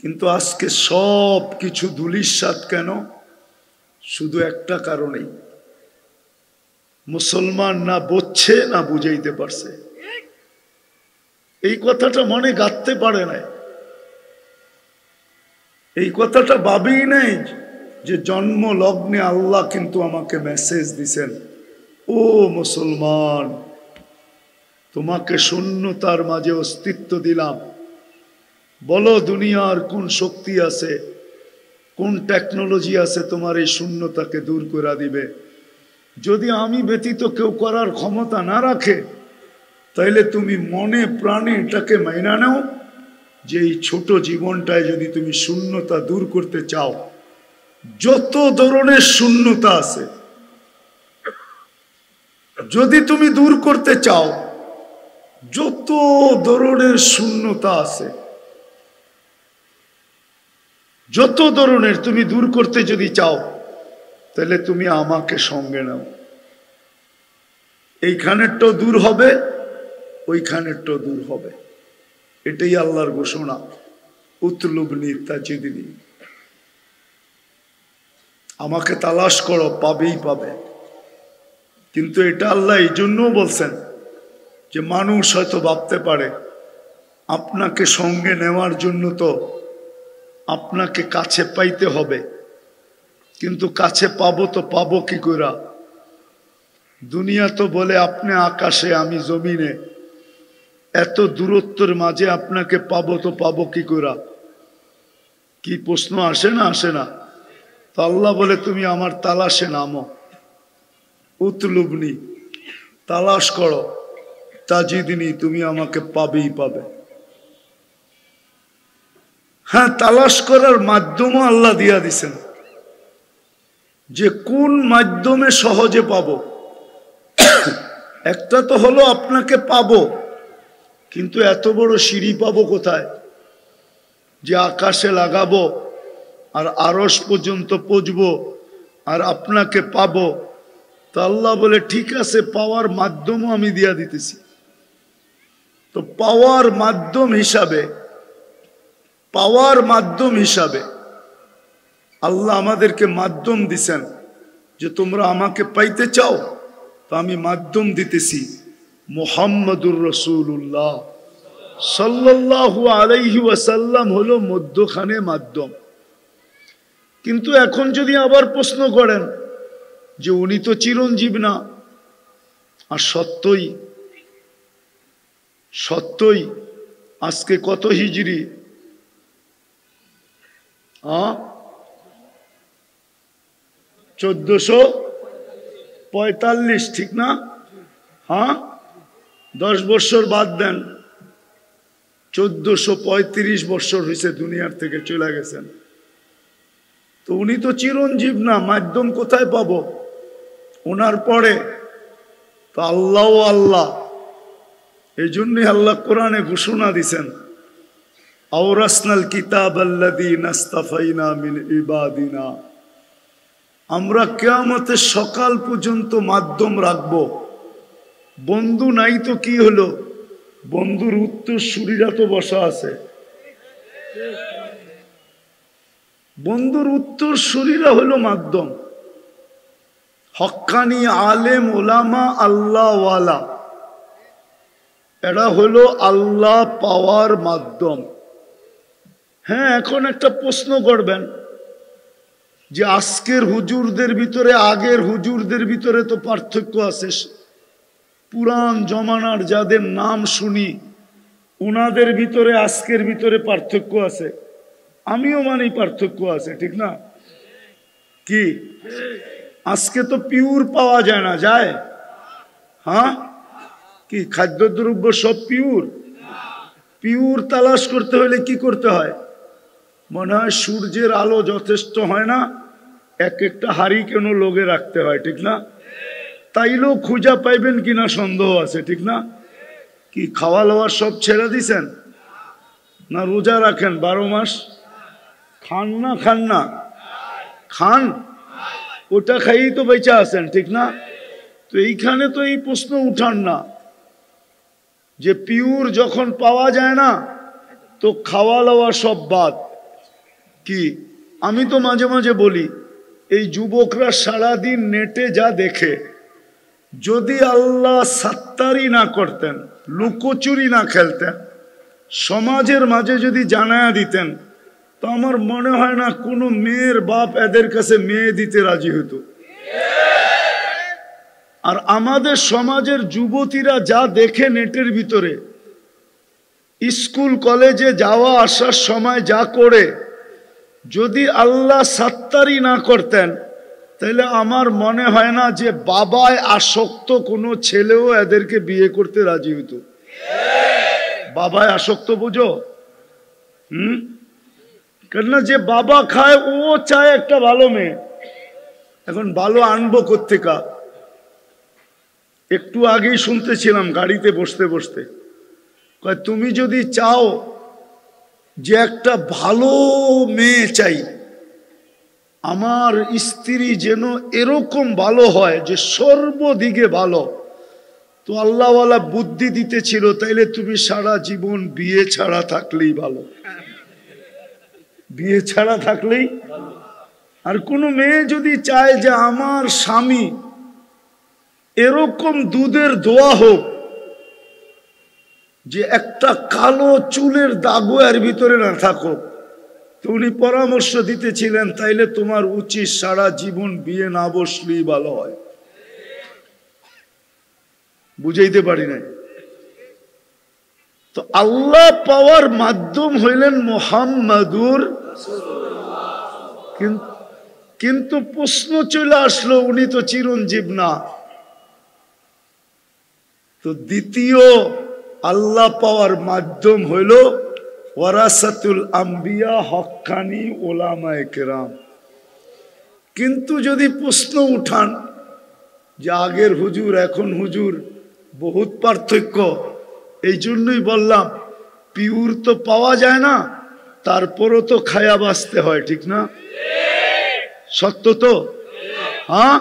কিন্তু আজকে সব কিছু ধূলিসাৎ কেন? শুধু একটা কারণেই, মুসলমান না বুঝছে না বুঝাইতে পারছে। এই কথাটা মনে গাঁথতে পারে নাই, এই কথাটা ভাবেই নাই যে জন্ম লগ্নে আল্লাহ কিন্তু আমাকে মেসেজ দিছেন, ও মুসলমান, তোমাকে শূন্যতার মাঝে অস্তিত্ব দিলাম, বলো দুনিয়ার কোন শক্তি আছে, কোন টেকনোলজি আছে তোমার এই শূন্যতাকে দূর করে দিবে। যদি আমি ব্যতীত কেউ করার ক্ষমতা না রাখে, তাইলে তুমি মনে প্রাণে এটাকে মাইনা নাও যে এই ছোট জীবনটায় যদি তুমি শূন্যতা দূর করতে চাও, যত ধরনের শূন্যতা আছে যদি তুমি দূর করতে চাও, যত ধরনের শূন্যতা আছে, যত ধরনের তুমি দূর করতে যদি চাও, তাহলে তুমি আমাকে সঙ্গে নাও। এইখানেরটাও দূর হবে, ওইখানেরটাও দূর হবে। এটাই আল্লাহর ঘোষণা, উতলুবনি তাজিদনি, আমাকে তালাশ করো, পাবেই পাবে। কিন্তু এটা আল্লাহ এই জন্যও বলছেন যে মানুষ হয়তো ভাবতে পারে আপনাকে সঙ্গে নেওয়ার জন্য তো আপনাকে কাছে পাইতে হবে, কিন্তু কাছে পাবো তো পাবো কি করে? দুনিয়া তো বলে আপনি আকাশে আমি জমিনে, এত দূরত্বের মাঝে আপনাকে পাবো তো পাবো কি করে? কি প্রশ্ন আসে না? আসে না? তো আল্লাহ বলে তুমি আমার তালাশে নামো, উতলুবনি, তালাশ করো, তাজিদনি, তুমি আমাকে পাবেই পাবে। হ্যাঁ, তালাশ করার মাধ্যমও আল্লাহ দিয়া দিছেন, যে কোন মাধ্যমে সহজে পাবো। একটা তো হলো আপনাকে পাবো, কিন্তু এত বড় সিঁড়ি পাবো কোথায় যে আকাশে লাগাবো আর আরশ পর্যন্ত পৌঁছবো আর আপনাকে পাবো? তো আল্লাহ বলে ঠিক আছে, পাওয়ার মাধ্যমও আমি দিয়া দিতেছি। তো পাওয়ার মাধ্যম হিসাবে আল্লাহ আমাদেরকে মাধ্যম দিছেন যে তোমরা আমাকে পাইতে চাও, তো আমি মাধ্যম দিতেছি। মুহাম্মাদুর রাসূলুল্লাহ সাল্লাল্লাহু আলাইহি ওয়াসাল্লাম হলো মধ্যখানে মাধ্যম। কিন্তু এখন যদি আবার প্রশ্ন করেন যে উনি তো চিরঞ্জীব না, আর সত্যই আজকে কত হিজরি? 1445, ঠিক না? হ্যাঁ, 10 বছর বাদ দেন, 1435 বছর হয়েছে দুনিয়ার থেকে চলে গেছেন। তো উনি তো চিরঞ্জীব না, মাধ্যম কোথায় পাবো ওনার পরে? তো আল্লাহ আল্লাহ, এই জন্যই আল্লাহ কোরআনে ঘোষণা দিছেন, আওরাসনাল কিতাব আল্লাযীনা ইসতাফাইনা মিন ইবাদিনা, আমরা কিয়ামতের সকাল পর্যন্ত মাধ্যম রাখবো। বন্ধু নাই তো কি হলো, বন্ধুর উত্তরসূরিরা তো বসা আছে, বন্ধুর উত্তরসূরিরা হলো মাধ্যম। হক্কানি আলেম ওলামা আল্লাহওয়ালা, এরা হলো আল্লাহ পাওয়ার মাধ্যম। হ্যাঁ, এখন একটা প্রশ্ন করবেন যে আজকের হুজুরদের ভিতরে আগের হুজুরদের ভিতরে তো পার্থক্য আছে। পুরান জমানার যাদের নাম শুনি ওনাদের ভিতরে আজকের ভিতরে পার্থক্য আছে, আমিও মানি পার্থক্য আছে, ঠিক না? কি আজকে তো পিওর পাওয়া যায় না? যায়? হ্যাঁ, কি খাদ্যদ্রব্য সব পিওর তালাশ করতে হলে কি করতে হয়? মনে হয় সূর্যের আলো যথেষ্ট হয় না, এক একটা হাড়ি কেন লোগে রাখতে হয়, ঠিক না? তাইলেও খুঁজা পাইবেন কিনা সন্দেহ আছে, ঠিক না? কি খাওয়া দাওয়া সব ছেড়ে দিছেন না রোজা রাখেন 12 মাস? খান না? খান, ওটা খাইয়েই তো বেঁচে আছেন, ঠিক না? তো এইখানে তো এই প্রশ্ন উঠান না যে পিওর যখন পাওয়া যায় না তো খাওয়া দাওয়া সব বাদ, কি আমি তো মাঝে মাঝে বলি, এই যুবকরা সারাদিন নেটে যা দেখে, যদি আল্লাহ সাত্তারি না করতেন, লুকোচুরি না খেলতেন, সমাজের মাঝে যদি জানায়া দিতেন, তো আমার মনে হয় না কোনো মেয়ের বাপ এদের কাছে মেয়ে দিতে রাজি হতো। আর আমাদের সমাজের যুবতীরা যা দেখে নেটের ভিতরে, স্কুল কলেজে যাওয়া আসার সময় যা করে, যদি আল্লাহ সাত্তারি না করতেন, তাহলে আমার মনে হয় না যে বাবায় আসক্ত কোনো ছেলেও এদেরকে বিয়ে করতে রাজি হতো। বাবায় আসক্ত বুঝো? কেননা যে বাবা খায় ও চায় একটা ভালো মেয়ে। এখন ভালো আনবো কোত্থেকা? একটু আগেই শুনতেছিলাম গাড়িতে বসতে বসতে, তুমি যদি চাও যে একটা ভালো মেয়ে চাই, আমার স্ত্রী যেন এরকম ভালো হয় যে সর্বদিকে ভালো, তো আল্লাহওয়ালা বুদ্ধি দিতেছিল, তাইলে তুমি সারা জীবন বিয়ে ছাড়া থাকলেই ভালো। বিয়ে ছাড়া থাকলেই। আর কোনো মেয়ে যদি চায় যে আমার স্বামী এরকম দুধের দোয়া হোক যে একটা কালো চুলের দাগও এর ভিতরে না থাকুক, তো উনি পরামর্শ দিতেছিলেন, তাইলে তোমার উচিত সারা জীবন বিয়ে না বসলেই ভালো হয়। বুঝাইতে পারি নাই। তো আল্লাহ পাওয়ার মাধ্যম হইলেন মুহাম্মাদুর। কিন্তু প্রশ্ন চলে আসলো, উনি তো চিরঞ্জীব না। তো দ্বিতীয় আল্লাহ পাওয়ার মাধ্যম হইল ওয়ারাসাতুল আম্বিয়া, হক্কানি ওলামায়ে কেরাম। কিন্তু যদি প্রশ্ন উঠান যে আগের হুজুর এখন হুজুর বহুত পার্থক্য, এই জন্যই বললাম পিউর তো পাওয়া যায় না, তারপরও তো খায়া বাঁচতে হয়, ঠিক না? সত্য তো? হ্যাঁ।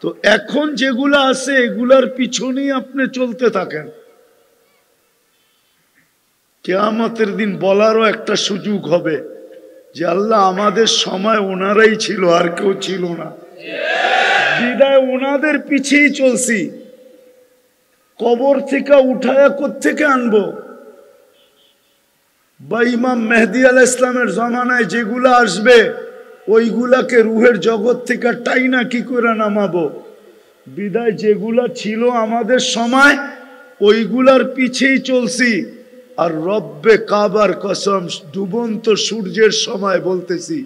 তো এখন যেগুলা আছে এগুলার পিছনেই আপনি চলতে থাকেন। কিয়ামতের দিন বলারও একটা সুযোগ হবে যে আল্লাহ আমাদের সময় ওনারাই ছিল, আর কেউ ছিল না, বিদায় ওনাদের পিছেই চলছি। কবর থেকে উঠায়া কোত্থেকে আনবো? বা ইমাম মেহেদী আলাইহিস সালামের জমানায় যেগুলা আসবে ওইগুলাকে রুহের জগৎ থেকে টাইনা কি করে নামাবো? বিদায় যেগুলা ছিল আমাদের সময় ওইগুলার পিছেই চলছি। আর রব্বে কাবার কসম, ডুবন্ত সূর্যের সময় বলতেছি,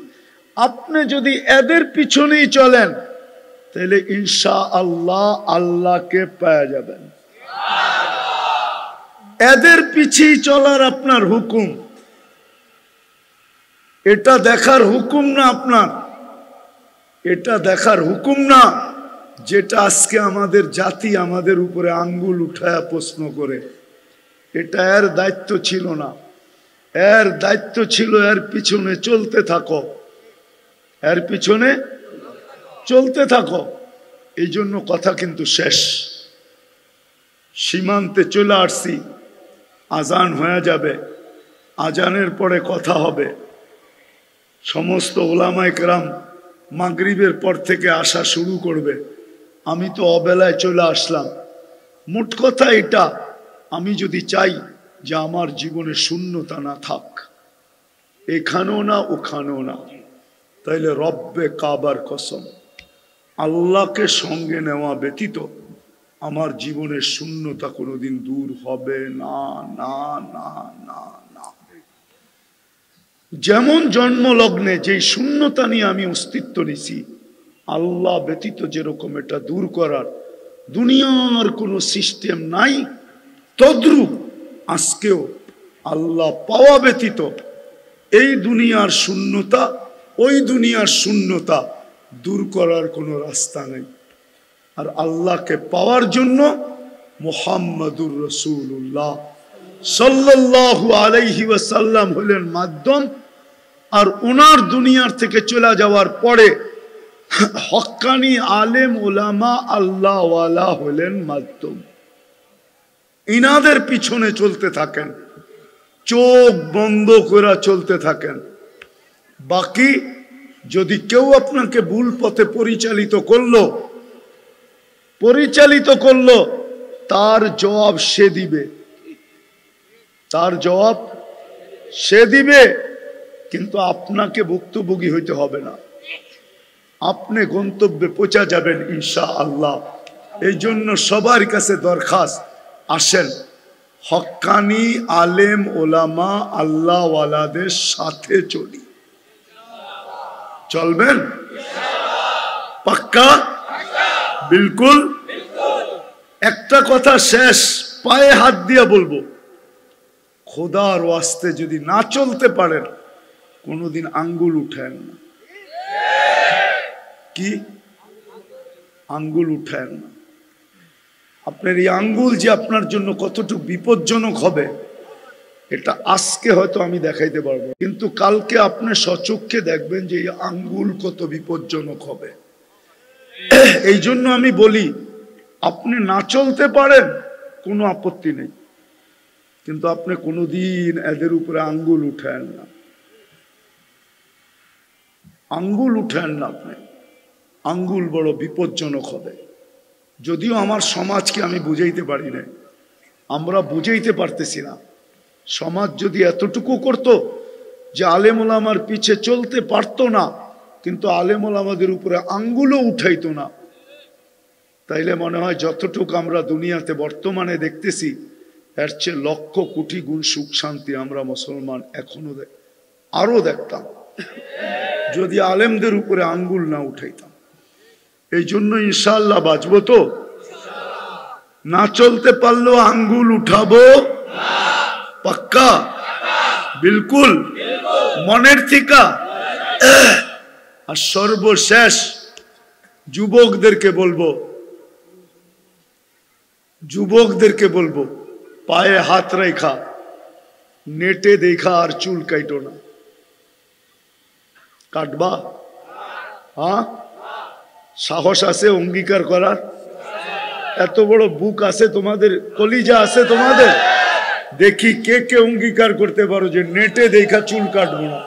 আপনি যদি এদের পিছনেই চলেন তাহলে ইনশাআল্লাহ আল্লাহকে পেয়ে যাবেন। এদের পিছেই চলার আপনার হুকুম, এটা দেখার হুকুম না আপনার, এটা দেখার হুকুম না যেটা আজকে আমাদের জাতি আমাদের উপরে আঙ্গুল উঠায়া প্রশ্ন করে। এটা এর দায়িত্ব ছিল না, এর দায়িত্ব ছিল এর পিছনে চলতে থাকো, এর পিছনে চলতে থাকো। এই জন্য কথা কিন্তু শেষ, সীমান্তে চলে আসছি। আজান হয়ে যাবে, আজানের পরে কথা হবে। সমস্ত ওলামায়ে কেরাম মাগরিবের পর থেকে আসা শুরু করবে। আমি তো অবেলায় চলে আসলাম। মোট কথা এটা, আমি যদি চাই যে আমার জীবনে শূন্যতা না থাক, এখানেও না ওখানেও না, তাইলে রব্বে কাবার কসম আল্লাহকে সঙ্গে নেওয়া ব্যতীত আমার জীবনের শূন্যতা কোনোদিন দূর হবে না, না, না, না, না। যেমন জন্মলগ্নে যেই শূন্যতা নিয়ে আমি অস্তিত্ব নিছি, আল্লাহ ব্যতীত যেরকম এটা দূর করার দুনিয়ার কোনো সিস্টেম নাই, তদ্রূপ আজকেও আল্লাহ পাওয়া ব্যতীত এই দুনিয়ার শূন্যতা, ওই দুনিয়ার শূন্যতা দূর করার কোনো রাস্তা নেই। আর আল্লাহকে পাওয়ার জন্য মুহাম্মাদুর রাসূলুল্লাহ সাল্লাল্লাহু আলাইহি ওয়াসাল্লাম হলেন মাধ্যম। আর ওনার দুনিয়ার থেকে চলে যাওয়ার পরে হক্কানি আলেম ওলামা আল্লাহওয়ালা হলেন মাধ্যম। ইনাদের পিছনে চলতে থাকেন, চোখ বন্ধ করে চলতে থাকেন। বাকি যদি কেউ আপনাকে ভুল পথে পরিচালিত করলো তার জবাব সে দিবে, কিন্তু আপনাকে ভুক্তভোগী হইতে হবে না, আপনি গন্তব্যে পৌঁছা যাবেন ইনশাআল্লাহ। এই জন্য সবার কাছে দরখাস্ত, আসেন হক্কানি আলেম ওলামা আল্লাহওয়ালাদের সাথে চলি। চলবেন? পাক্কা? বিলকুল। একটা কথা শেষ, পায়ে হাত দিয়ে বলবো, খোদার ওয়াস্তে যদি না চলতে পারেন কোনোদিন আঙ্গুল উঠেন না। কি আঙ্গুল উঠেন না? আপনার এই আঙ্গুল যে আপনার জন্য কতটুকু বিপজ্জনক হবে এটা আজকে হয়তো আমি দেখাইতে পারবো, কিন্তু কালকে আপনি সচক্ষে দেখবেন যে এই আঙ্গুল কত বিপজ্জনক হবে। এই জন্য আমি বলি, আপনি না চলতে পারেন কোনো আপত্তি নেই, কিন্তু আপনি কোনোদিন এদের উপরে আঙ্গুল উঠেন না, আঙ্গুল উঠেন না। আপনি আঙ্গুল বড় বিপজ্জনক হবে। যদিও আমার সমাজকে আমি বুঝাইতে পারি না, আমরা বুঝাইতে পারতেছি না। সমাজ যদি এতটুকু করত যে আলেম ওলামার পিছে চলতে পারতো না, কিন্তু আলেম ওলামাদের উপরে আঙ্গুলও উঠাইতো না, তাইলে মনে হয় যতটুকু আমরা দুনিয়াতে বর্তমানে দেখতেছি এর চেয়ে লক্ষ কোটি গুণ সুখ শান্তি আমরা মুসলমান এখনো আরো দেখতাম যদি আলেমদের উপরে আঙ্গুল না উঠাইতাম। এই জন্য ইনশাআল্লাহ বাঁচবো তো, না চলতে পারলেও আঙ্গুল উঠাবো। পাক্কা? বিলকুল, মনের থিকা। আর সর্বশেষ যুবকদেরকে বলবো পায়ে হাত রেখা নেটে দেখা আর চুল কাটো না। কাটবা? হ্যাঁ, সাহস আছে অঙ্গীকার করার? এত বড় বুক আছে তোমাদের, কলিজা আছে তোমাদের? দেখি কে কে অঙ্গীকার করতে পারো যে নেটে দেখা চুল কাটবো না।